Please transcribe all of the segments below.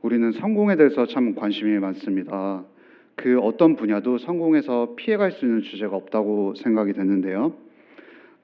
우리는 성공에 대해서 참 관심이 많습니다. 그 어떤 분야도 성공에서 피해갈 수 있는 주제가 없다고 생각이 되는데요.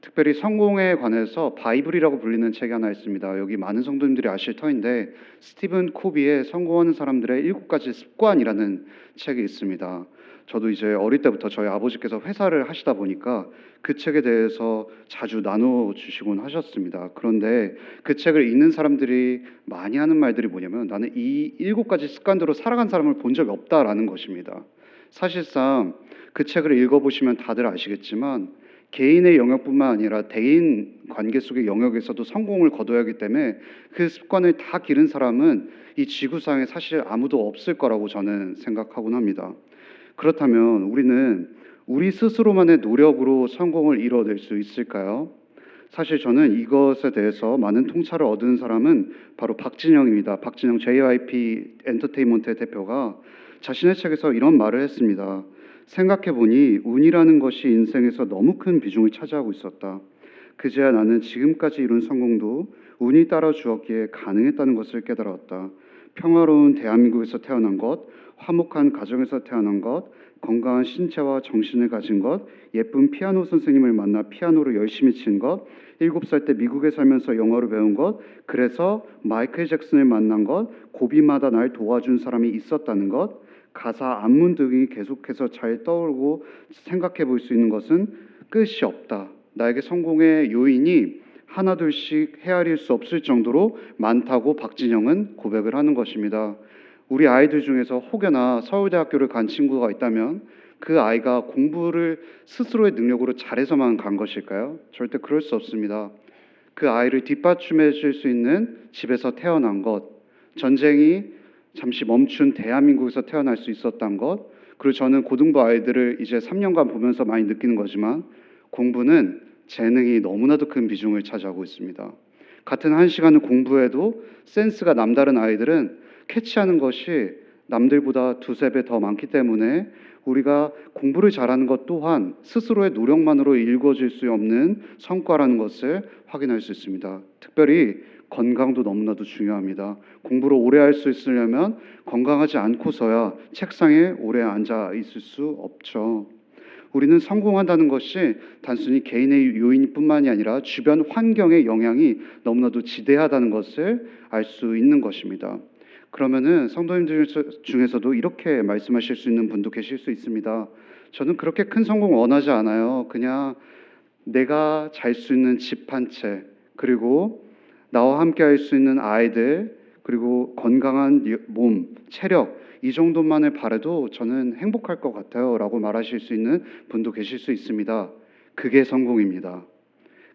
특별히 성공에 관해서 바이블이라고 불리는 책이 하나 있습니다. 여기 많은 성도님들이 아실 터인데 스티븐 코비의 성공하는 사람들의 7가지 습관이라는 책이 있습니다. 저도 이제 어릴 때부터 저희 아버지께서 회사를 하시다 보니까 그 책에 대해서 자주 나눠주시곤 하셨습니다. 그런데 그 책을 읽는 사람들이 많이 하는 말들이 뭐냐면 나는 이 7가지 습관대로 살아간 사람을 본 적이 없다라는 것입니다. 사실상 그 책을 읽어보시면 다들 아시겠지만 개인의 영역뿐만 아니라 대인 관계 속의 영역에서도 성공을 거둬야 하기 때문에 그 습관을 다 기른 사람은 이 지구상에 사실 아무도 없을 거라고 저는 생각하곤 합니다. 그렇다면 우리는 우리 스스로만의 노력으로 성공을 이뤄낼 수 있을까요? 사실 저는 이것에 대해서 많은 통찰을 얻은 사람은 바로 박진영입니다. 박진영 JYP 엔터테인먼트의 대표가 자신의 책에서 이런 말을 했습니다. 생각해보니 운이라는 것이 인생에서 너무 큰 비중을 차지하고 있었다. 그제야 나는 지금까지 이룬 성공도 운이 따라 주었기에 가능했다는 것을 깨달았다. 평화로운 대한민국에서 태어난 것, 화목한 가정에서 태어난 것, 건강한 신체와 정신을 가진 것, 예쁜 피아노 선생님을 만나 피아노를 열심히 친 것, 7살 때 미국에 살면서 영어를 배운 것, 그래서 마이클 잭슨을 만난 것, 고비마다 날 도와준 사람이 있었다는 것, 가사 앞문 등이 계속해서 잘 떠오르고 생각해 볼 수 있는 것은 끝이 없다. 나에게 성공의 요인이 하나둘씩 헤아릴 수 없을 정도로 많다고 박진영은 고백을 하는 것입니다. 우리 아이들 중에서 혹여나 서울대학교를 간 친구가 있다면 그 아이가 공부를 스스로의 능력으로 잘해서만 간 것일까요? 절대 그럴 수 없습니다. 그 아이를 뒷받침해 줄 수 있는 집에서 태어난 것, 전쟁이 잠시 멈춘 대한민국에서 태어날 수 있었던 것, 그리고 저는 고등부 아이들을 이제 3년간 보면서 많이 느끼는 거지만 공부는 재능이 너무나도 큰 비중을 차지하고 있습니다. 같은 1시간을 공부해도 센스가 남다른 아이들은 캐치하는 것이 남들보다 두세 배 더 많기 때문에 우리가 공부를 잘하는 것 또한 스스로의 노력만으로 이루어질 수 없는 성과라는 것을 확인할 수 있습니다. 특별히 건강도 너무나도 중요합니다. 공부를 오래 할 수 있으려면 건강하지 않고서야 책상에 오래 앉아 있을 수 없죠. 우리는 성공한다는 것이 단순히 개인의 요인뿐만이 아니라 주변 환경의 영향이 너무나도 지대하다는 것을 알 수 있는 것입니다. 그러면은 성도님들 중에서도 이렇게 말씀하실 수 있는 분도 계실 수 있습니다. 저는 그렇게 큰 성공 원하지 않아요. 그냥 내가 잘 수 있는 집 한 채, 그리고 나와 함께 할 수 있는 아이들, 그리고 건강한 몸, 체력, 이 정도만을 바라도 저는 행복할 것 같아요 라고 말하실 수 있는 분도 계실 수 있습니다. 그게 성공입니다.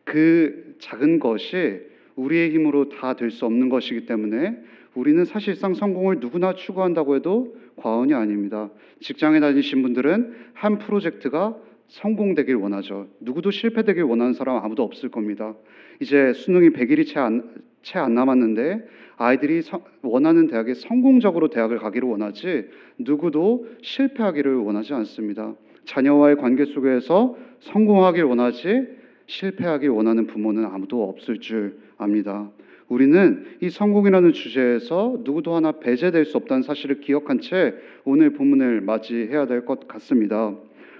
그 작은 것이 우리의 힘으로 다 될 수 없는 것이기 때문에 우리는 사실상 성공을 누구나 추구한다고 해도 과언이 아닙니다. 직장에 다니신 분들은 한 프로젝트가 성공되길 원하죠. 누구도 실패되길 원하는 사람 아무도 없을 겁니다. 이제 수능이 100일이 채 안 남았는데 아이들이 원하는 대학에 성공적으로 대학을 가기를 원하지 누구도 실패하기를 원하지 않습니다. 자녀와의 관계 속에서 성공하길 원하지 실패하길 원하는 부모는 아무도 없을 줄 압니다. 우리는 이 성공이라는 주제에서 누구도 하나 배제될 수 없다는 사실을 기억한 채 오늘 본문을 맞이해야 될 것 같습니다.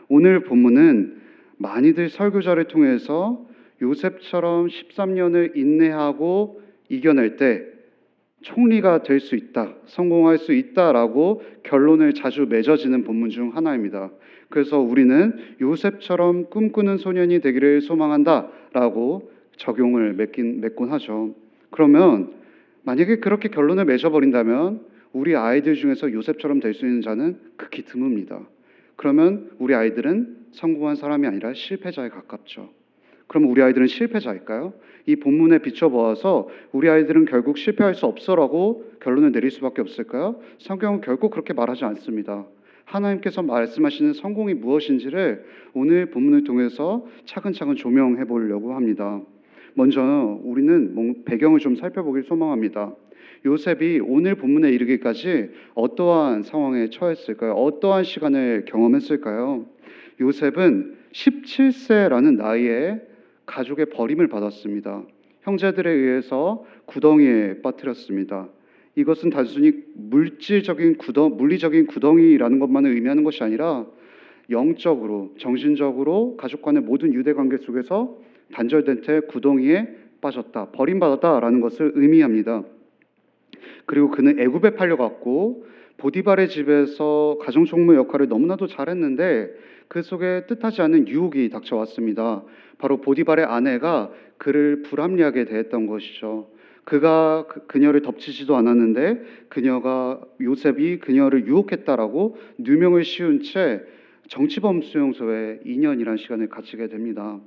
오늘 본문은 많이들 설교자를 통해서 요셉처럼 13년을 인내하고 이겨낼 때 총리가 될 수 있다, 성공할 수 있다라고 결론을 자주 맺어지는 본문 중 하나입니다. 그래서 우리는 요셉처럼 꿈꾸는 소년이 되기를 소망한다라고 적용을 맺곤 하죠. 그러면 만약에 그렇게 결론을 맺어버린다면 우리 아이들 중에서 요셉처럼 될 수 있는 자는 극히 드뭅니다. 그러면 우리 아이들은 성공한 사람이 아니라 실패자에 가깝죠. 그럼 우리 아이들은 실패자일까요? 이 본문에 비춰보아서 우리 아이들은 결국 실패할 수 없어라고 결론을 내릴 수밖에 없을까요? 성경은 결국 그렇게 말하지 않습니다. 하나님께서 말씀하시는 성공이 무엇인지를 오늘 본문을 통해서 차근차근 조명해 보려고 합니다. 먼저 우리는 배경을 좀 살펴보길 소망합니다. 요셉이 오늘 본문에 이르기까지 어떠한 상황에 처했을까요? 어떠한 시간을 경험했을까요? 요셉은 17세라는 나이에 가족의 버림을 받았습니다. 형제들에 의해서 구덩이에 빠뜨렸습니다. 이것은 단순히 물리적인 구덩이라는 것만을 의미하는 것이 아니라 영적으로, 정신적으로 가족 간의 모든 유대 관계 속에서 단절된 채 구덩이에 빠졌다, 버림받았다라는 것을 의미합니다. 그리고 그는 애굽에 팔려갔고 보디발의 집에서 가정총무 역할을 너무나도 잘했는데 그 속에 뜻하지 않은 유혹이 닥쳐왔습니다. 바로 보디발의 아내가 그를 불합리하게 대했던 것이죠. 그가 그녀를 덮치지도 않았는데 요셉이 그녀를 유혹했다라고 누명을 씌운 채 정치범 수용소에 2년이라는 시간을 갇히게 됩니다.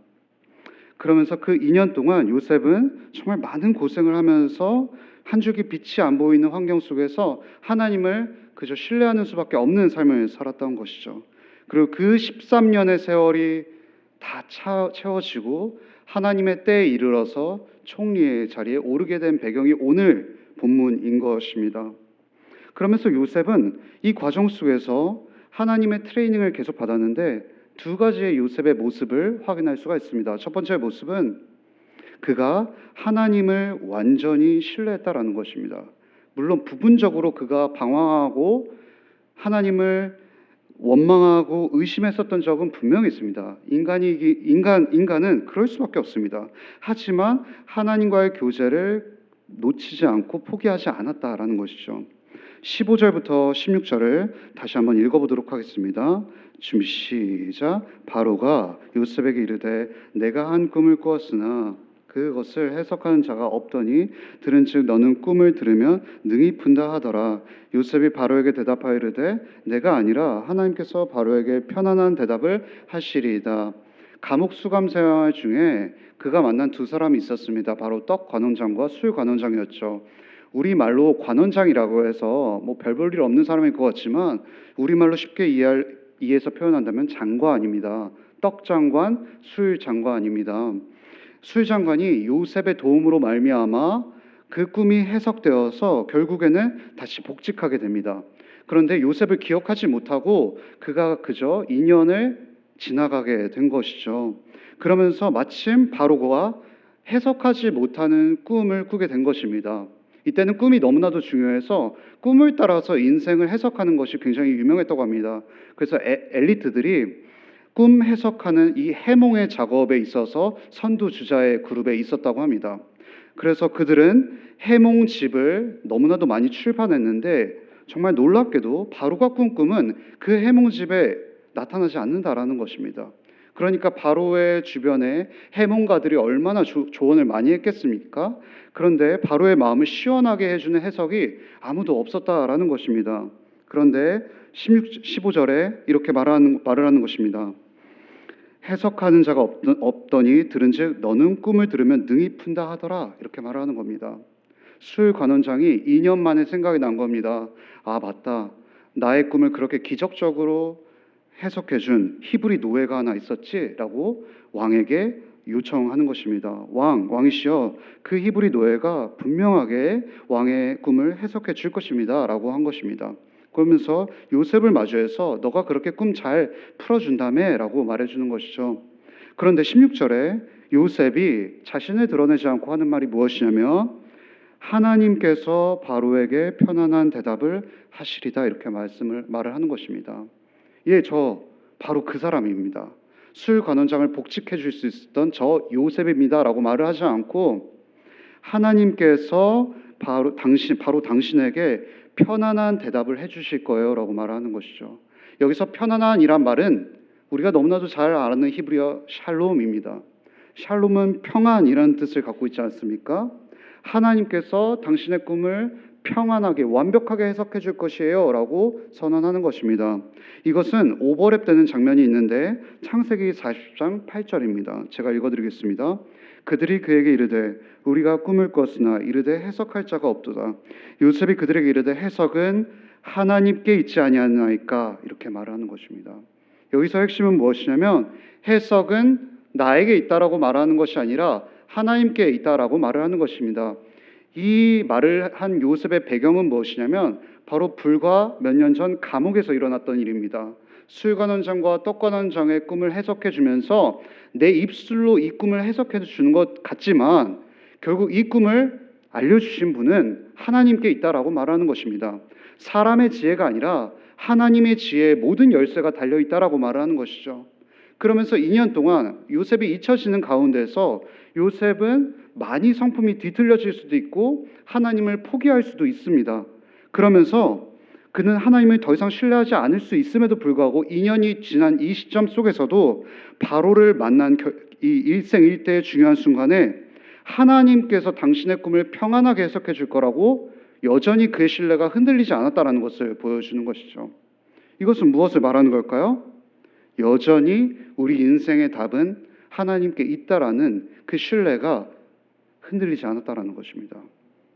그러면서 그 2년 동안 요셉은 정말 많은 고생을 하면서 한 줄기 빛이 안 보이는 환경 속에서 하나님을 그저 신뢰하는 수밖에 없는 삶을 살았던 것이죠. 그리고 그 13년의 세월이 다 채워지고 하나님의 때에 이르러서 총리의 자리에 오르게 된 배경이 오늘 본문인 것입니다. 그러면서 요셉은 이 과정 속에서 하나님의 트레이닝을 계속 받았는데 두 가지의 요셉의 모습을 확인할 수가 있습니다. 첫 번째 모습은 그가 하나님을 완전히 신뢰했다라는 것입니다. 물론 부분적으로 그가 방황하고 하나님을 원망하고 의심했었던 적은 분명히 있습니다. 인간은 그럴 수밖에 없습니다. 하지만 하나님과의 교제를 놓치지 않고 포기하지 않았다라는 것이죠. 15절부터 16절을 다시 한번 읽어보도록 하겠습니다. 준비 시작. 바로가 요셉에게 이르되 내가 한 꿈을 꾸었으나 그것을 해석하는 자가 없더니 들은즉 너는 꿈을 들으면 능히 푼다 하더라. 요셉이 바로에게 대답하여 이르되 내가 아니라 하나님께서 바로에게 편안한 대답을 하시리이다. 감옥 수감 생활 중에 그가 만난 두 사람이 있었습니다. 바로 떡 관원장과 술 관원장이었죠. 우리말로 관원장이라고 해서 뭐 별 볼 일 없는 사람일 것 같지만 우리말로 쉽게 이해해서 표현한다면 장관입니다. 떡 장관, 술 장관입니다. 술 장관이 요셉의 도움으로 말미암아 그 꿈이 해석되어서 결국에는 다시 복직하게 됩니다. 그런데 요셉을 기억하지 못하고 그가 그저 2년을 지나가게 된 것이죠. 그러면서 마침 바로가 해석하지 못하는 꿈을 꾸게 된 것입니다. 이때는 꿈이 너무나도 중요해서 꿈을 따라서 인생을 해석하는 것이 굉장히 유명했다고 합니다. 그래서 엘리트들이 꿈 해석하는 이 해몽의 작업에 있어서 선두주자의 그룹에 있었다고 합니다. 그래서 그들은 해몽집을 너무나도 많이 출판했는데 정말 놀랍게도 바로가 꾼 꿈은 그 해몽집에 나타나지 않는다라는 것입니다. 그러니까 바로의 주변에 해몽가들이 얼마나 조언을 많이 했겠습니까? 그런데 바로의 마음을 시원하게 해주는 해석이 아무도 없었다라는 것입니다. 그런데 15절에 이렇게 말을 하는 것입니다. 해석하는 자가 없더니 들은즉 너는 꿈을 들으면 능히 푼다 하더라. 이렇게 말하는 겁니다. 술 관원장이 2년 만에 생각이 난 겁니다. 아, 맞다. 나의 꿈을 그렇게 기적적으로 해석해준 히브리 노예가 하나 있었지라고 왕에게 요청하는 것입니다. 왕이시여, 그 히브리 노예가 분명하게 왕의 꿈을 해석해 줄 것입니다라고 한 것입니다. 그러면서 요셉을 마주해서 너가 그렇게 꿈 잘 풀어준다며라고 말해주는 것이죠. 그런데 16절에 요셉이 자신을 드러내지 않고 하는 말이 무엇이냐면 하나님께서 바로에게 편안한 대답을 하시리다 이렇게 말을 하는 것입니다. 예, 저 바로 그 사람입니다. 술 관원장을 복직해 줄 수 있었던 저 요셉입니다라고 말을 하지 않고 하나님께서 바로 당신에게 편안한 대답을 해주실 거예요라고 말하는 것이죠. 여기서 편안한이란 말은 우리가 너무나도 잘 아는 히브리어 샬롬입니다. 샬롬은 평안이라는 뜻을 갖고 있지 않습니까? 하나님께서 당신의 꿈을 평안하게 완벽하게 해석해 줄 것이에요 라고 선언하는 것입니다. 이것은 오버랩되는 장면이 있는데 창세기 40장 8절입니다. 제가 읽어드리겠습니다. 그들이 그에게 이르되 우리가 꿈을 꿨으나 이르되 해석할 자가 없도다. 요셉이 그들에게 이르되 해석은 하나님께 있지 아니하나이까 이렇게 말하는 것입니다. 여기서 핵심은 무엇이냐면 해석은 나에게 있다라고 말하는 것이 아니라 하나님께 있다라고 말을 하는 것입니다. 이 말을 한 요셉의 배경은 무엇이냐면 바로 불과 몇 년 전 감옥에서 일어났던 일입니다. 술관원장과 떡관원장의 꿈을 해석해 주면서 내 입술로 이 꿈을 해석해 주는 것 같지만 결국 이 꿈을 알려주신 분은 하나님께 있다라고 말하는 것입니다. 사람의 지혜가 아니라 하나님의 지혜에 모든 열쇠가 달려있다라고 말하는 것이죠. 그러면서 2년 동안 요셉이 잊혀지는 가운데서 요셉은 많이 성품이 뒤틀려질 수도 있고 하나님을 포기할 수도 있습니다. 그러면서 그는 하나님을 더 이상 신뢰하지 않을 수 있음에도 불구하고 2년이 지난 이 시점 속에서도 바로를 만난 이 일생일대의 중요한 순간에 하나님께서 당신의 꿈을 평안하게 해석해 줄 거라고 여전히 그의 신뢰가 흔들리지 않았다는 것을 보여주는 것이죠. 이것은 무엇을 말하는 걸까요? 여전히 우리 인생의 답은 하나님께 있다라는 그 신뢰가 흔들리지 않았다라는 것입니다.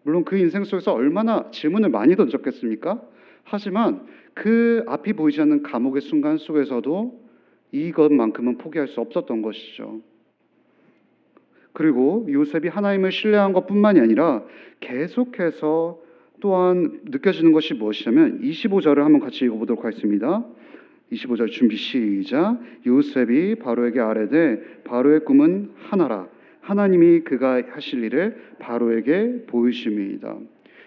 물론 그 인생 속에서 얼마나 질문을 많이 던졌겠습니까? 하지만 그 앞이 보이지 않는 감옥의 순간 속에서도 이것만큼은 포기할 수 없었던 것이죠. 그리고 요셉이 하나님을 신뢰한 것뿐만이 아니라 계속해서 또한 느껴지는 것이 무엇이냐면 25절을 한번 같이 읽어보도록 하겠습니다. 25절 준비 시작. 요셉이 바로에게 아뢰되 바로의 꿈은 하나라. 하나님이 그가 하실 일을 바로에게 보이심이다.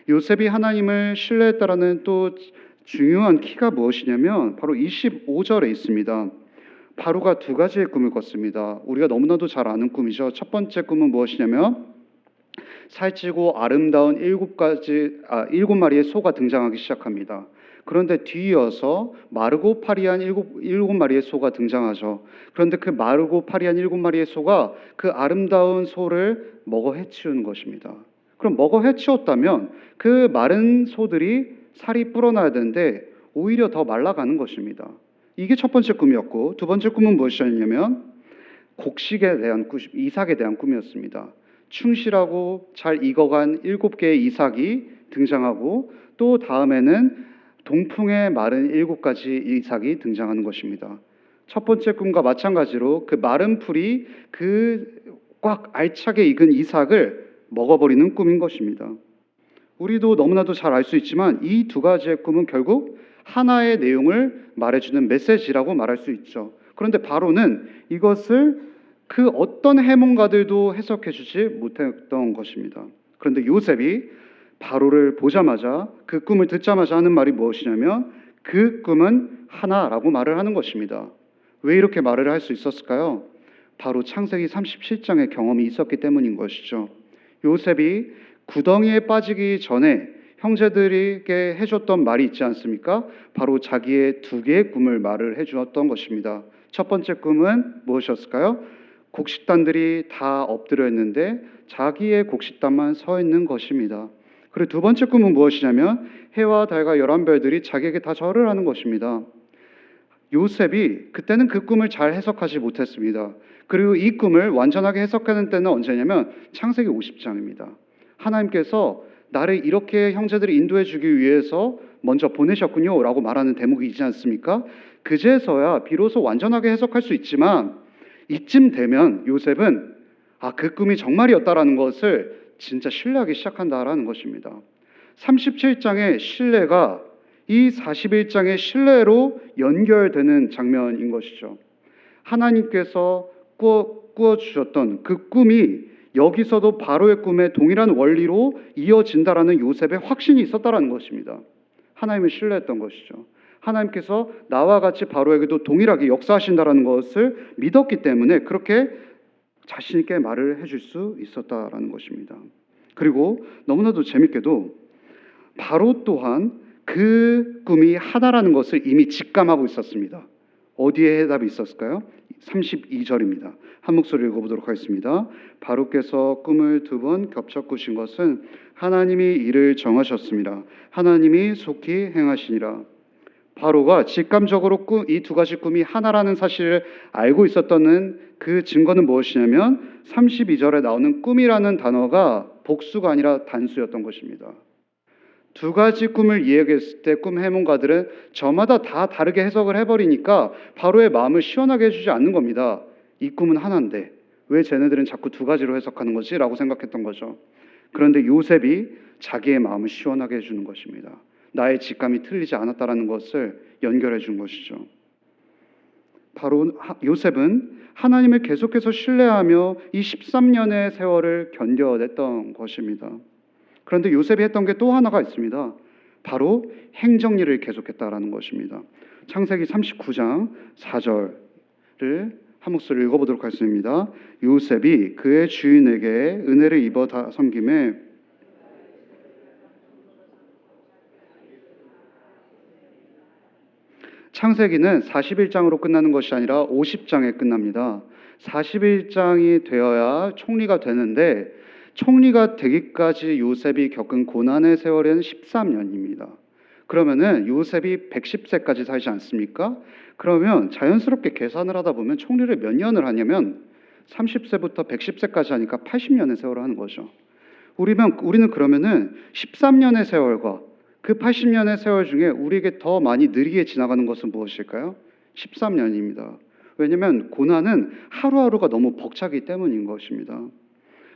요셉이 하나님을 신뢰했다라는 또 중요한 키가 무엇이냐면 바로 25절에 있습니다. 바로가 두 가지의 꿈을 꿨습니다. 우리가 너무나도 잘 아는 꿈이죠. 첫 번째 꿈은 무엇이냐면 살찌고 아름다운 일곱 마리의 소가 등장하기 시작합니다. 그런데 뒤이어서 마르고 파리한 일곱 마리의 소가 등장하죠. 그런데 그 마르고 파리한 일곱 마리의 소가 그 아름다운 소를 먹어 해치우는 것입니다. 그럼 먹어 해치웠다면 그 마른 소들이 살이 불어나야 되는데 오히려 더 말라가는 것입니다. 이게 첫 번째 꿈이었고, 두 번째 꿈은 무엇이었냐면 곡식에 대한 이삭에 대한 꿈이었습니다. 충실하고 잘 익어간 7개의 이삭이 등장하고 또 다음에는 동풍에 마른 7가지 이삭이 등장하는 것입니다. 첫 번째 꿈과 마찬가지로 그 마른 풀이 그 꽉 알차게 익은 이삭을 먹어버리는 꿈인 것입니다. 우리도 너무나도 잘 알 수 있지만 이 두 가지의 꿈은 결국 하나의 내용을 말해주는 메시지라고 말할 수 있죠. 그런데 바로는 이것을 그 어떤 해몽가들도 해석해주지 못했던 것입니다. 그런데 요셉이 바로를 보자마자 그 꿈을 듣자마자 하는 말이 무엇이냐면 그 꿈은 하나라고 말을 하는 것입니다. 왜 이렇게 말을 할 수 있었을까요? 바로 창세기 37장의 경험이 있었기 때문인 것이죠. 요셉이 구덩이에 빠지기 전에 형제들에게 해줬던 말이 있지 않습니까? 바로 자기의 두 개의 꿈을 말을 해주었던 것입니다. 첫 번째 꿈은 무엇이었을까요? 곡식단들이 다 엎드려 있는데 자기의 곡식단만 서 있는 것입니다. 그리고 두 번째 꿈은 무엇이냐면 해와 달과 11별들이 자기에게 다 절을 하는 것입니다. 요셉이 그때는 그 꿈을 잘 해석하지 못했습니다. 그리고 이 꿈을 완전하게 해석하는 때는 언제냐면 창세기 50장입니다. 하나님께서 나를 이렇게 형제들이 인도해 주기 위해서 먼저 보내셨군요 라고 말하는 대목이 있지 않습니까? 그제서야 비로소 완전하게 해석할 수 있지만 이쯤 되면 요셉은 그 꿈이 정말이었다라는 것을 진짜 신뢰하기 시작한다라는 것입니다. 37장의 신뢰가 이 41장의 신뢰로 연결되는 장면인 것이죠. 하나님께서 꾸어주셨던 그 꿈이 여기서도 바로의 꿈의 동일한 원리로 이어진다라는 요셉의 확신이 있었다라는 것입니다. 하나님을 신뢰했던 것이죠. 하나님께서 나와 같이 바로에게도 동일하게 역사하신다라는 것을 믿었기 때문에 그렇게 자신 있게 말을 해줄 수 있었다라는 것입니다. 그리고 너무나도 재밌게도 바로 또한 그 꿈이 하나라는 것을 이미 직감하고 있었습니다. 어디에 해답이 있었을까요? 32절입니다. 한 목소리 읽어보도록 하겠습니다. 바로께서 꿈을 2번 겹쳐 꾸신 것은 하나님이 이를 정하셨습니다. 하나님이 속히 행하시니라. 바로가 직감적으로 이 두 가지 꿈이 하나라는 사실을 알고 있었던 그 증거는 무엇이냐면 32절에 나오는 꿈이라는 단어가 복수가 아니라 단수였던 것입니다. 두 가지 꿈을 이야기했을 때 꿈 해몽가들은 저마다 다 다르게 해석을 해버리니까 바로의 마음을 시원하게 해주지 않는 겁니다. 이 꿈은 하나인데 왜 쟤네들은 자꾸 두 가지로 해석하는 거지? 라고 생각했던 거죠. 그런데 요셉이 자기의 마음을 시원하게 해주는 것입니다. 나의 직감이 틀리지 않았다라는 것을 연결해 준 것이죠. 바로 요셉은 하나님을 계속해서 신뢰하며 이 13년의 세월을 견뎌냈던 것입니다. 그런데 요셉이 했던 게 또 하나가 있습니다. 바로 행정일을 계속했다라는 것입니다. 창세기 39장 4절을 한 목소리 읽어보도록 하겠습니다. 요셉이 그의 주인에게 은혜를 입어 다 섬김에 창세기는 41장으로 끝나는 것이 아니라 50장에 끝납니다. 41장이 되어야 총리가 되는데 총리가 되기까지 요셉이 겪은 고난의 세월은 13년입니다. 그러면은 요셉이 110세까지 살지 않습니까? 그러면 자연스럽게 계산을 하다 보면 총리를 몇 년을 하냐면 30세부터 110세까지 하니까 80년의 세월을 하는 거죠. 우리는 그러면은 13년의 세월과 그 80년의 세월 중에 우리에게 더 많이 느리게 지나가는 것은 무엇일까요? 13년입니다. 왜냐하면 고난은 하루하루가 너무 벅차기 때문인 것입니다.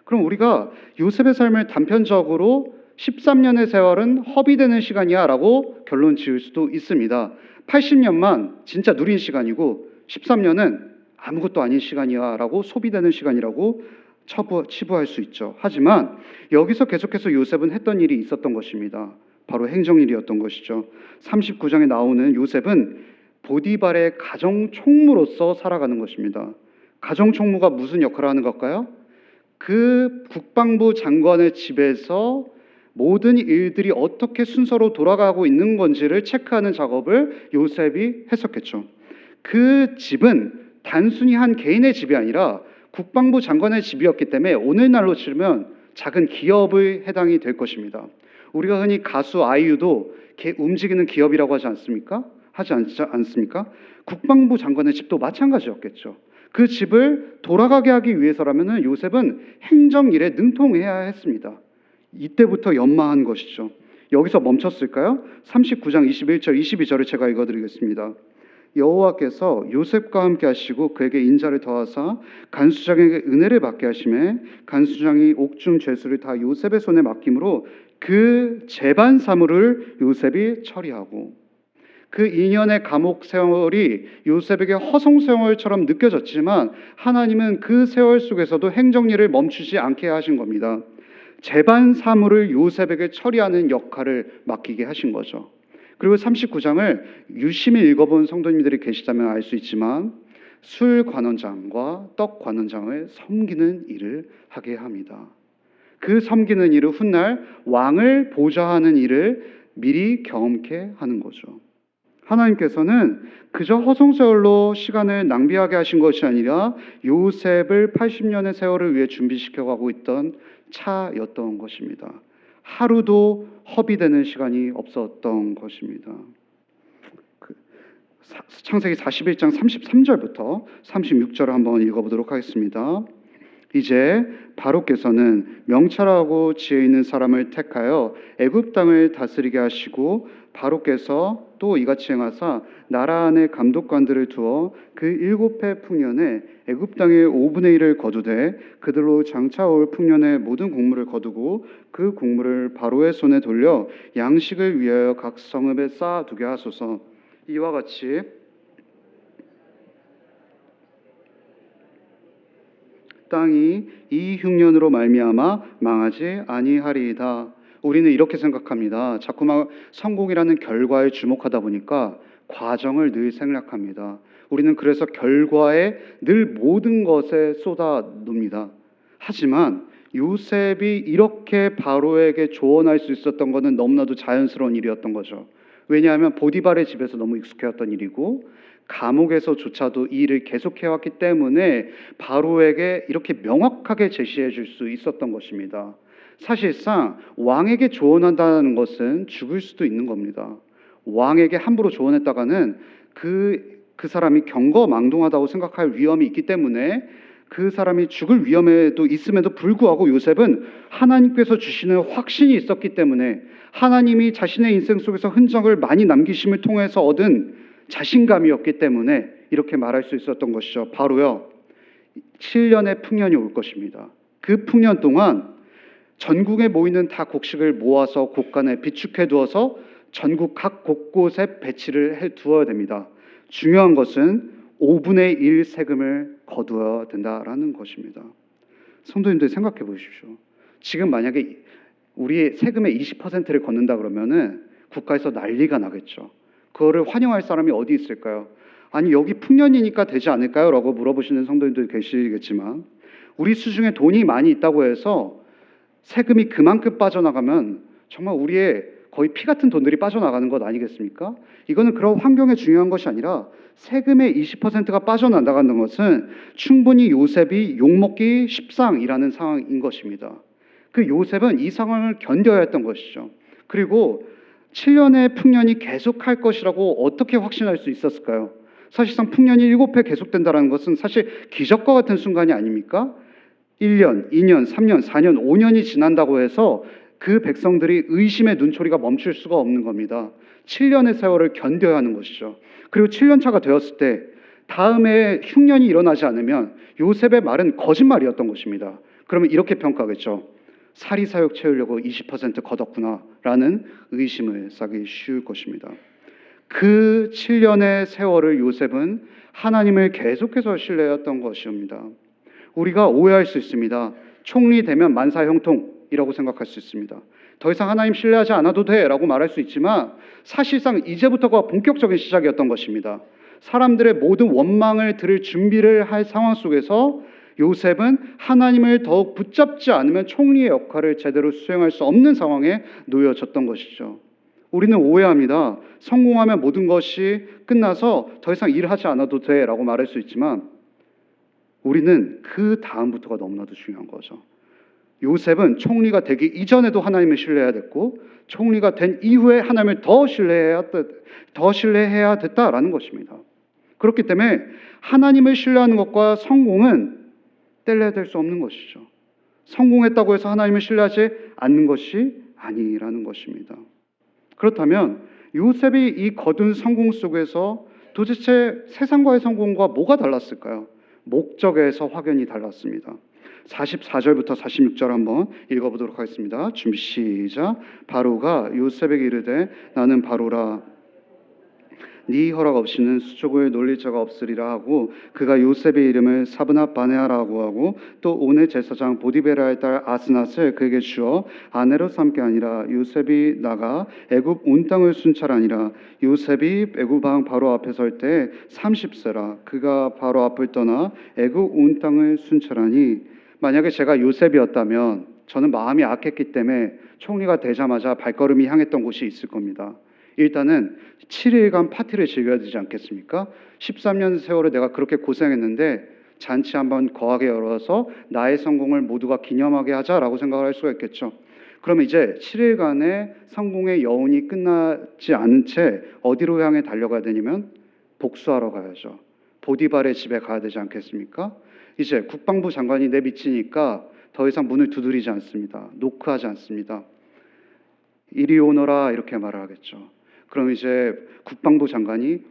그럼 우리가 요셉의 삶을 단편적으로 13년의 세월은 허비되는 시간이야 라고 결론 지을 수도 있습니다. 80년만 진짜 누린 시간이고 13년은 아무것도 아닌 시간이야 라고 소비되는 시간이라고 치부할 수 있죠. 하지만 여기서 계속해서 요셉은 했던 일이 있었던 것입니다. 바로 행정일이었던 것이죠. 39장에 나오는 요셉은 보디발의 가정총무로서 살아가는 것입니다. 가정총무가 무슨 역할을 하는 걸까요? 그 국방부 장관의 집에서 모든 일들이 어떻게 순서로 돌아가고 있는 건지를 체크하는 작업을 요셉이 했었겠죠. 그 집은 단순히 한 개인의 집이 아니라 국방부 장관의 집이었기 때문에 오늘날로 치면 작은 기업의 해당이 될 것입니다. 우리가 흔히 가수 아이유도 움직이는 기업이라고 하지 않습니까? 하지 않습니까? 국방부 장관의 집도 마찬가지였겠죠. 그 집을 돌아가게 하기 위해서라면 요셉은 행정일에 능통해야 했습니다. 이때부터 연마한 것이죠. 여기서 멈췄을까요? 39장 21절 22절을 제가 읽어드리겠습니다. 여호와께서 요셉과 함께 하시고 그에게 인자를 더하사 간수장에게 은혜를 받게 하심에 간수장이 옥중 죄수를 다 요셉의 손에 맡김으로 그 재반 사물을 요셉이 처리하고 그 2년의 감옥 세월이 요셉에게 허송 세월처럼 느껴졌지만 하나님은 그 세월 속에서도 행정일을 멈추지 않게 하신 겁니다. 재반 사물을 요셉에게 처리하는 역할을 맡기게 하신 거죠. 그리고 39장을 유심히 읽어본 성도님들이 계시다면 알 수 있지만 술 관원장과 떡 관원장을 섬기는 일을 하게 합니다. 그 섬기는 일을 훗날 왕을 보좌하는 일을 미리 경험케 하는 거죠. 하나님께서는 그저 허송세월로 시간을 낭비하게 하신 것이 아니라 요셉을 80년의 세월을 위해 준비시켜가고 있던 차였던 것입니다. 하루도 허비되는 시간이 없었던 것입니다. 창세기 41장 33절부터 36절을 한번 읽어보도록 하겠습니다. 이제 바로께서는 명철하고 지혜 있는 사람을 택하여 애굽 땅을 다스리게 하시고 바로께서 또 이같이 행하사 나라 안에 감독관들을 두어 그 7해 풍년에 애굽 땅의 5분의 1을 거두되 그들로 장차올 풍년의 모든 곡물을 거두고 그 곡물을 바로의 손에 돌려 양식을 위하여 각 성읍에 쌓아두게 하소서. 이와 같이 땅이 이 흉년으로 말미암아 망하지 아니하리이다. 우리는 이렇게 생각합니다. 자꾸만 성공이라는 결과에 주목하다 보니까 과정을 늘 생략합니다. 우리는 그래서 결과에 늘 모든 것에 쏟아 놓습니다. 하지만 요셉이 이렇게 바로에게 조언할 수 있었던 것은 너무나도 자연스러운 일이었던 거죠. 왜냐하면 보디발의 집에서 너무 익숙해왔던 일이고 감옥에서조차도 이 일을 계속해왔기 때문에 바로에게 이렇게 명확하게 제시해 줄 수 있었던 것입니다. 사실상 왕에게 조언한다는 것은 죽을 수도 있는 겁니다. 왕에게 함부로 조언했다가는 그 사람이 경거망동하다고 생각할 위험이 있기 때문에 그 사람이 죽을 위험에도 있음에도 불구하고 요셉은 하나님께서 주시는 확신이 있었기 때문에 하나님이 자신의 인생 속에서 흔적을 많이 남기심을 통해서 얻은 자신감이었기 때문에 이렇게 말할 수 있었던 것이죠. 바로요 7년의 풍년이 올 것입니다. 그 풍년 동안 전국에 모이는 다 곡식을 모아서 곡간에 비축해 두어서 전국 각 곳곳에 배치를 해 두어야 됩니다. 중요한 것은 5분의 1 세금을 거두어야 된다라는 것입니다. 성도님들 생각해 보십시오. 지금 만약에 우리 세금의 20%를 걷는다 그러면은 국가에서 난리가 나겠죠. 그거를 환영할 사람이 어디 있을까요? 아니 여기 풍년이니까 되지 않을까요? 라고 물어보시는 성도님들 계시겠지만 우리 수중에 돈이 많이 있다고 해서 세금이 그만큼 빠져나가면 정말 우리의 거의 피 같은 돈들이 빠져나가는 것 아니겠습니까? 이거는 그런 환경에 중요한 것이 아니라 세금의 20%가 빠져나가는 것은 충분히 요셉이 욕먹기 십상이라는 상황인 것입니다. 그 요셉은 이 상황을 견뎌야 했던 것이죠. 그리고 7년의 풍년이 계속할 것이라고 어떻게 확신할 수 있었을까요? 사실상 풍년이 7회 계속된다는 것은 사실 기적과 같은 순간이 아닙니까? 1년, 2년, 3년, 4년, 5년이 지난다고 해서 그 백성들이 의심의 눈초리가 멈출 수가 없는 겁니다. 7년의 세월을 견뎌야 하는 것이죠. 그리고 7년 차가 되었을 때 다음에 흉년이 일어나지 않으면 요셉의 말은 거짓말이었던 것입니다. 그러면 이렇게 평가하겠죠. 사리사욕 채우려고 20% 걷었구나라는 의심을 사기 쉬울 것입니다. 그 7년의 세월을 요셉은 하나님을 계속해서 신뢰했던 것입니다. 우리가 오해할 수 있습니다. 총리 되면 만사형통이라고 생각할 수 있습니다. 더 이상 하나님 신뢰하지 않아도 돼라고 말할 수 있지만 사실상 이제부터가 본격적인 시작이었던 것입니다. 사람들의 모든 원망을 들을 준비를 할 상황 속에서 요셉은 하나님을 더욱 붙잡지 않으면 총리의 역할을 제대로 수행할 수 없는 상황에 놓여졌던 것이죠. 우리는 오해합니다. 성공하면 모든 것이 끝나서 더 이상 일하지 않아도 돼라고 말할 수 있지만 우리는 그 다음부터가 너무나도 중요한 거죠. 요셉은 총리가 되기 이전에도 하나님을 신뢰해야 됐고 총리가 된 이후에 하나님을 더 신뢰해야 됐다라는 것입니다. 그렇기 때문에 하나님을 신뢰하는 것과 성공은 뗄래야 될 수 없는 것이죠. 성공했다고 해서 하나님을 신뢰하지 않는 것이 아니라는 것입니다. 그렇다면 요셉이 이 거둔 성공 속에서 도대체 세상과의 성공과 뭐가 달랐을까요? 목적에서 확연히 달랐습니다. 44절부터 46절 한번 읽어보도록 하겠습니다. 준비 시작. 바로가 요셉에게 이르되 나는 바로라 네 허락 없이는 수족을 놀릴 자가 없으리라 하고 그가 요셉의 이름을 사브낫 바네아라고 하고 또 온의 제사장 보디베라의 딸 아스낫을 그에게 주어 아내로 삼게 아니라 요셉이 나가 애굽 온 땅을 순찰하니라. 요셉이 애굽 왕 바로 앞에 설 때 30세라. 그가 바로 앞을 떠나 애굽 온 땅을 순찰하니 만약에 제가 요셉이었다면 저는 마음이 악했기 때문에 총리가 되자마자 발걸음이 향했던 곳이 있을 겁니다. 일단은 7일간 파티를 즐겨야 되지 않겠습니까? 13년 세월을 내가 그렇게 고생했는데 잔치 한번 거하게 열어서 나의 성공을 모두가 기념하게 하자라고 생각을 할 수가 있겠죠. 그러면 이제 7일간의 성공의 여운이 끝나지 않은 채 어디로 향해 달려가야 되냐면 복수하러 가야죠. 보디발의 집에 가야 되지 않겠습니까? 이제 국방부 장관이 내 밑이니까 더 이상 문을 두드리지 않습니다. 노크하지 않습니다. 이리 오너라 이렇게 말을 하겠죠. 그럼 이제 국방부 장관이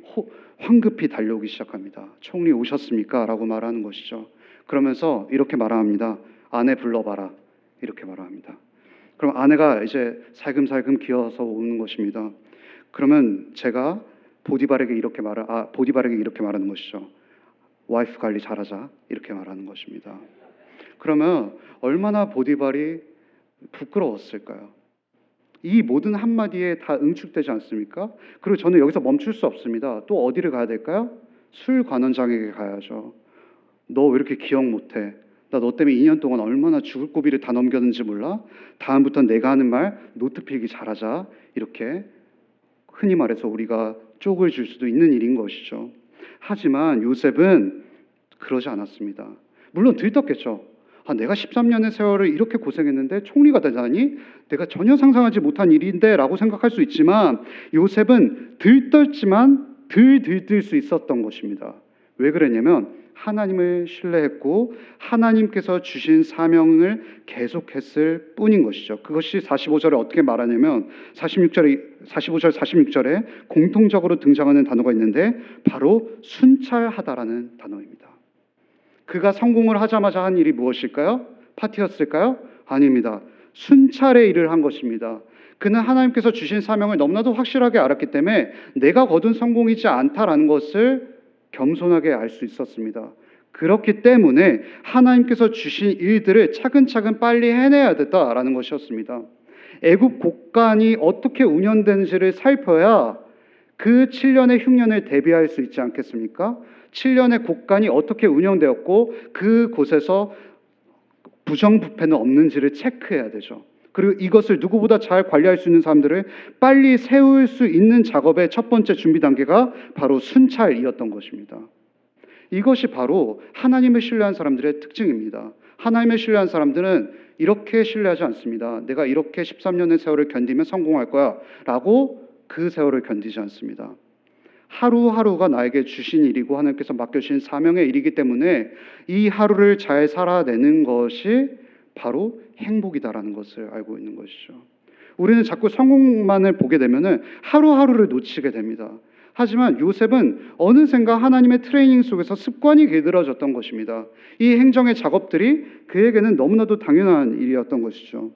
황급히 달려오기 시작합니다. 총리 오셨습니까? 라고 말하는 것이죠. 그러면서 이렇게 말합니다. 아내 불러봐라. 이렇게 말합니다. 그럼 아내가 이제 살금살금 기어서 오는 것입니다. 그러면 제가 보디발에게 이렇게 말하는 것이죠. 와이프 관리 잘하자. 이렇게 말하는 것입니다. 그러면 얼마나 보디발이 부끄러웠을까요? 이 모든 한마디에 다 응축되지 않습니까? 그리고 저는 여기서 멈출 수 없습니다. 또 어디를 가야 될까요? 술관원장에게 가야죠. 너 왜 이렇게 기억 못해? 나 너 때문에 2년 동안 얼마나 죽을 고비를 다 넘겼는지 몰라? 다음부터는 내가 하는 말 노트 필기 잘하자. 이렇게 흔히 말해서 우리가 쪽을 줄 수도 있는 일인 것이죠. 하지만 요셉은 그러지 않았습니다. 물론 들떴겠죠. 내가 13년의 세월을 이렇게 고생했는데 총리가 되다니 내가 전혀 상상하지 못한 일인데 라고 생각할 수 있지만 요셉은 들떴지만 덜 들뜰 수 있었던 것입니다. 왜 그랬냐면 하나님을 신뢰했고 하나님께서 주신 사명을 계속했을 뿐인 것이죠. 그것이 45절에 어떻게 말하냐면 45절 46절에 공통적으로 등장하는 단어가 있는데 바로 순찰하다라는 단어입니다. 그가 성공을 하자마자 한 일이 무엇일까요? 파티였을까요? 아닙니다. 순찰의 일을 한 것입니다. 그는 하나님께서 주신 사명을 너무나도 확실하게 알았기 때문에 내가 거둔 성공이지 않다라는 것을 겸손하게 알 수 있었습니다. 그렇기 때문에 하나님께서 주신 일들을 차근차근 빨리 해내야 됐다라는 것이었습니다. 애굽 곡간이 어떻게 운영되는지를 살펴야 그 7년의 흉년을 대비할 수 있지 않겠습니까? 7년의 곡간이 어떻게 운영되었고 그곳에서 부정부패는 없는지를 체크해야 되죠. 그리고 이것을 누구보다 잘 관리할 수 있는 사람들을 빨리 세울 수 있는 작업의 첫 번째 준비 단계가 바로 순찰이었던 것입니다. 이것이 바로 하나님을 신뢰한 사람들의 특징입니다. 하나님을 신뢰한 사람들은 이렇게 신뢰하지 않습니다. 내가 이렇게 13년의 세월을 견디면 성공할 거야 라고 그 세월을 견디지 않습니다. 하루하루가 나에게 주신 일이고 하나님께서 맡겨주신 사명의 일이기 때문에 이 하루를 잘 살아내는 것이 바로 행복이다라는 것을 알고 있는 것이죠. 우리는 자꾸 성공만을 보게 되면 하루하루를 놓치게 됩니다. 하지만 요셉은 어느샌가 하나님의 트레이닝 속에서 습관이 길들어졌던 것입니다. 이 행정의 작업들이 그에게는 너무나도 당연한 일이었던 것이죠.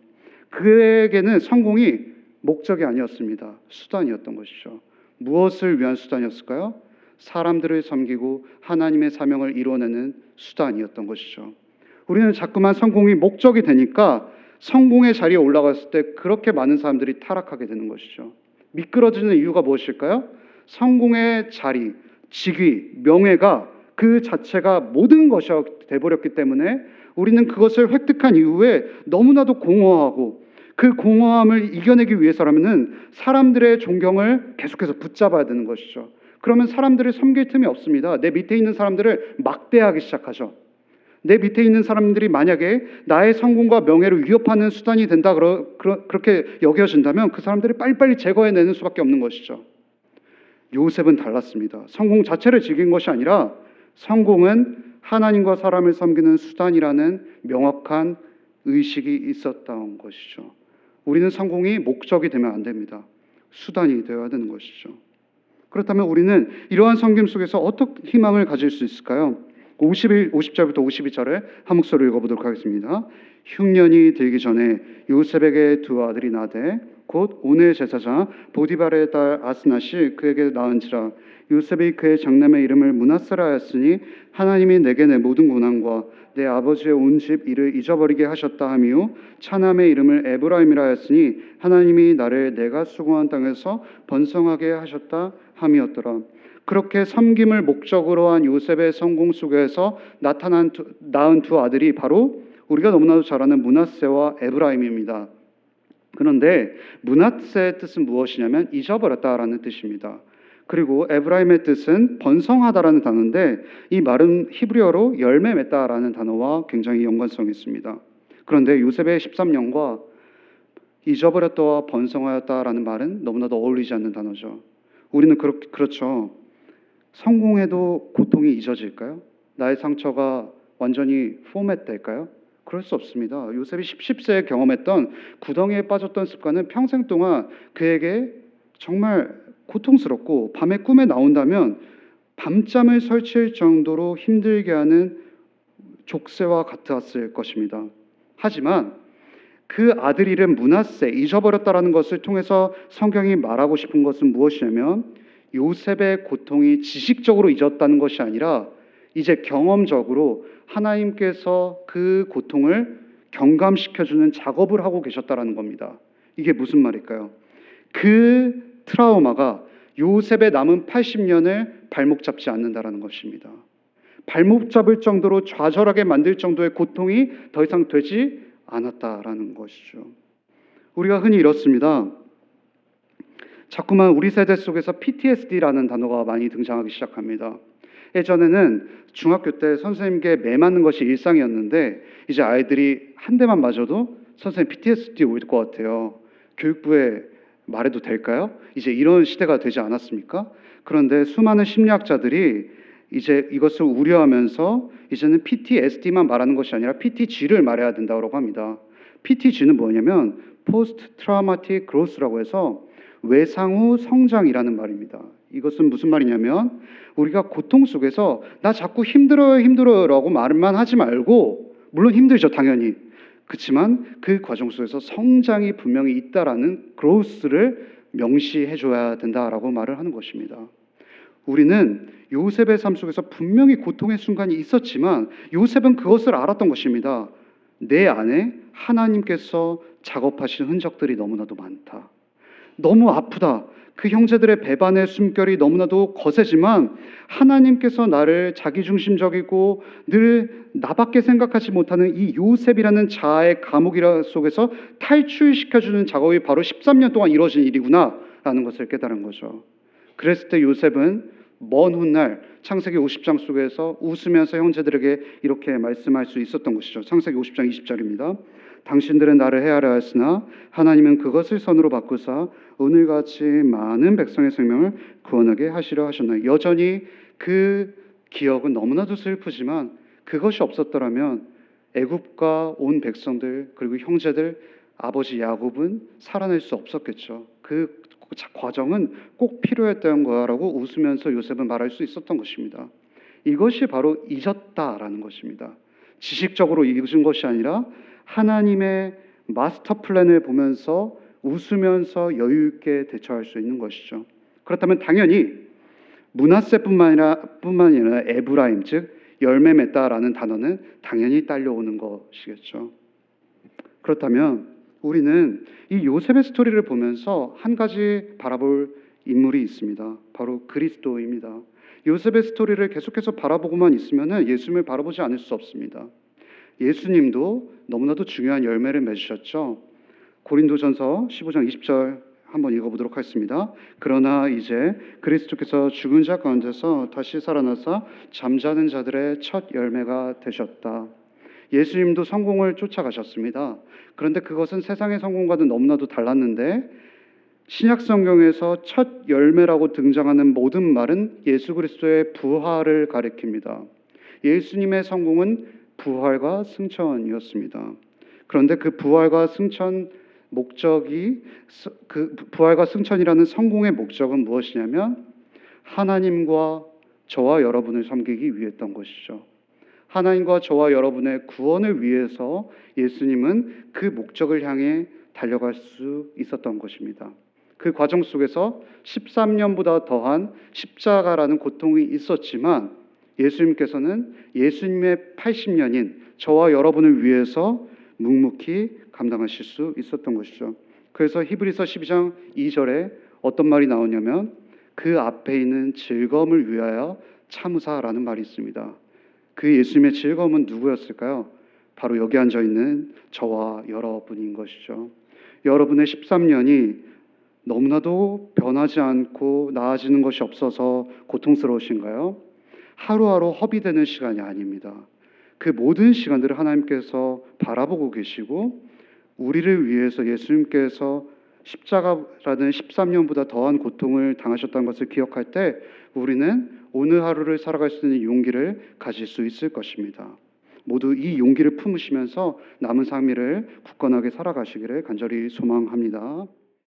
그에게는 성공이 목적이 아니었습니다. 수단이었던 것이죠. 무엇을 위한 수단이었을까요? 사람들을 섬기고 하나님의 사명을 이루어내는 수단이었던 것이죠. 우리는 자꾸만 성공이 목적이 되니까 성공의 자리에 올라갔을 때 그렇게 많은 사람들이 타락하게 되는 것이죠. 미끄러지는 이유가 무엇일까요? 성공의 자리, 직위, 명예가 그 자체가 모든 것이 되어버렸기 때문에 우리는 그것을 획득한 이후에 너무나도 공허하고 그 공허함을 이겨내기 위해서라면 사람들의 존경을 계속해서 붙잡아야 되는 것이죠. 그러면 사람들을 섬길 틈이 없습니다. 내 밑에 있는 사람들을 막대하기 시작하죠. 내 밑에 있는 사람들이 만약에 나의 성공과 명예를 위협하는 수단이 된다 그렇게 여겨진다면 그 사람들을 빨리빨리 제거해내는 수밖에 없는 것이죠. 요셉은 달랐습니다. 성공 자체를 즐긴 것이 아니라 성공은 하나님과 사람을 섬기는 수단이라는 명확한 의식이 있었던 것이죠. 우리는 성공이 목적이 되면 안 됩니다. 수단이 되어야 되는 것이죠. 그렇다면 우리는 이러한 섬김 속에서 어떻게 희망을 가질 수 있을까요? 50절부터 52절을 한 목소리로 읽어보도록 하겠습니다. 흉년이 들기 전에 요셉에게 두 아들이 나되 곧 오늘 제사장 보디발의 딸 아스낫이 그에게 낳은지라. 요셉이 그의 장남의 이름을 므낫세라 하였으니 하나님이 내게 내 모든 고난과 내 아버지의 온 집 일을 잊어버리게 하셨다 하미요, 차남의 이름을 에브라임이라 하였으니 하나님이 나를 내가 수고한 땅에서 번성하게 하셨다 함이었더라. 그렇게 섬김을 목적으로 한 요셉의 성공 속에서 낳은 두 아들이 바로 우리가 너무나도 잘 아는 므낫세와 에브라임입니다. 그런데 므낫세의 뜻은 무엇이냐면 잊어버렸다라는 뜻입니다. 그리고 에브라임의 뜻은 번성하다라는 단어인데 이 말은 히브리어로 열매 맺다라는 단어와 굉장히 연관성이 있습니다. 그런데 요셉의 13년과 잊어버렸다와 번성하였다라는 말은 너무나도 어울리지 않는 단어죠. 우리는 그렇죠. 성공해도 고통이 잊어질까요? 나의 상처가 완전히 포맷 될까요? 그럴 수 없습니다. 요셉이 10세에 경험했던 구덩이에 빠졌던 습관은 평생 동안 그에게 정말 고통스럽고 밤에 꿈에 나온다면 밤잠을 설칠 정도로 힘들게 하는 족쇄와 같았을 것입니다. 하지만 그 아들 이름 므낫세, 잊어버렸다라는 것을 통해서 성경이 말하고 싶은 것은 무엇이냐면 요셉의 고통이 지식적으로 잊었다는 것이 아니라 이제 경험적으로 하나님께서 그 고통을 경감시켜주는 작업을 하고 계셨다라는 겁니다. 이게 무슨 말일까요? 그 트라우마가 요셉의 남은 80년을 발목 잡지 않는다라는 것입니다. 발목 잡을 정도로 좌절하게 만들 정도의 고통이 더 이상 되지 않았다라는 것이죠. 우리가 흔히 이렇습니다. 자꾸만 우리 세대 속에서 PTSD라는 단어가 많이 등장하기 시작합니다. 예전에는 중학교 때 선생님께 매 맞는 것이 일상이었는데 이제 아이들이 한 대만 맞아도 선생님 PTSD 올 것 같아요. 교육부에 말해도 될까요? 이제 이런 시대가 되지 않았습니까? 그런데 수많은 심리학자들이 이제 이것을 우려하면서 이제는 PTSD만 말하는 것이 아니라 PTG를 말해야 된다고 합니다. PTG는 뭐냐면 Post Traumatic Growth라고 해서 외상 후 성장이라는 말입니다. 이것은 무슨 말이냐면 우리가 고통 속에서 나 자꾸 힘들어요 라고 말만 하지 말고, 물론 힘들죠 당연히. 그렇지만 그 과정 속에서 성장이 분명히 있다라는 growth를 명시해 줘야 된다라고 말을 하는 것입니다. 우리는 요셉의 삶 속에서 분명히 고통의 순간이 있었지만 요셉은 그것을 알았던 것입니다. 내 안에 하나님께서 작업하신 흔적들이 너무나도 많다. 너무 아프다. 그 형제들의 배반의 숨결이 너무나도 거세지만 하나님께서 나를 자기중심적이고 늘 나밖에 생각하지 못하는 이 요셉이라는 자아의 감옥 속에서 탈출시켜주는 작업이 바로 13년 동안 이루어진 일이구나 라는 것을 깨달은 거죠. 그랬을 때 요셉은 먼 훗날 창세기 50장 속에서 웃으면서 형제들에게 이렇게 말씀할 수 있었던 것이죠. 창세기 50장 20절입니다. 당신들은 나를 해하려 하였으나 하나님은 그것을 선으로 바꾸사 오늘같이 많은 백성의 생명을 구원하게 하시려 하셨나요. 여전히 그 기억은 너무나도 슬프지만 그것이 없었더라면 애굽과 온 백성들 그리고 형제들 아버지 야곱은 살아낼 수 없었겠죠. 그 과정은 꼭 필요했던 거라고 웃으면서 요셉은 말할 수 있었던 것입니다. 이것이 바로 잊었다라는 것입니다. 지식적으로 잊은 것이 아니라 하나님의 마스터 플랜을 보면서 웃으면서 여유 있게 대처할 수 있는 것이죠. 그렇다면 당연히 므낫세뿐만 아니라 에브라임 즉 열매 맺다라는 단어는 당연히 딸려오는 것이겠죠. 그렇다면 우리는 이 요셉의 스토리를 보면서 한 가지 바라볼 인물이 있습니다. 바로 그리스도입니다. 요셉의 스토리를 계속해서 바라보고만 있으면 예수님을 바라보지 않을 수 없습니다. 예수님도 너무나도 중요한 열매를 맺으셨죠. 고린도전서 15장 20절 한번 읽어보도록 하겠습니다. 그러나 이제 그리스도께서 죽은 자 가운데서 다시 살아나사 잠자는 자들의 첫 열매가 되셨다. 예수님도 성공을 쫓아가셨습니다. 그런데 그것은 세상의 성공과는 너무나도 달랐는데 신약 성경에서 첫 열매라고 등장하는 모든 말은 예수 그리스도의 부활을 가리킵니다. 예수님의 성공은 부활과 승천이었습니다. 그런데 그 부활과 승천 그 부활과 승천이라는 성공의 목적은 무엇이냐면 하나님과 저와 여러분을 섬기기 위했던 것이죠. 하나님과 저와 여러분의 구원을 위해서 예수님은 그 목적을 향해 달려갈 수 있었던 것입니다. 그 과정 속에서 13년보다 더한 십자가라는 고통이 있었지만 예수님께서는 예수님의 80년인 저와 여러분을 위해서 묵묵히 감당하실 수 있었던 것이죠. 그래서 히브리서 12장 2절에 어떤 말이 나오냐면 그 앞에 있는 즐거움을 위하여 참으사라는 말이 있습니다. 그 예수님의 즐거움은 누구였을까요? 바로 여기 앉아있는 저와 여러분인 것이죠. 여러분의 13년이 너무나도 변하지 않고 나아지는 것이 없어서 고통스러우신가요? 하루하루 허비되는 시간이 아닙니다. 그 모든 시간들을 하나님께서 바라보고 계시고 우리를 위해서 예수님께서 십자가라는 13년보다 더한 고통을 당하셨다는 것을 기억할 때 우리는 오늘 하루를 살아갈 수 있는 용기를 가질 수 있을 것입니다. 모두 이 용기를 품으시면서 남은 삶을 굳건하게 살아가시기를 간절히 소망합니다.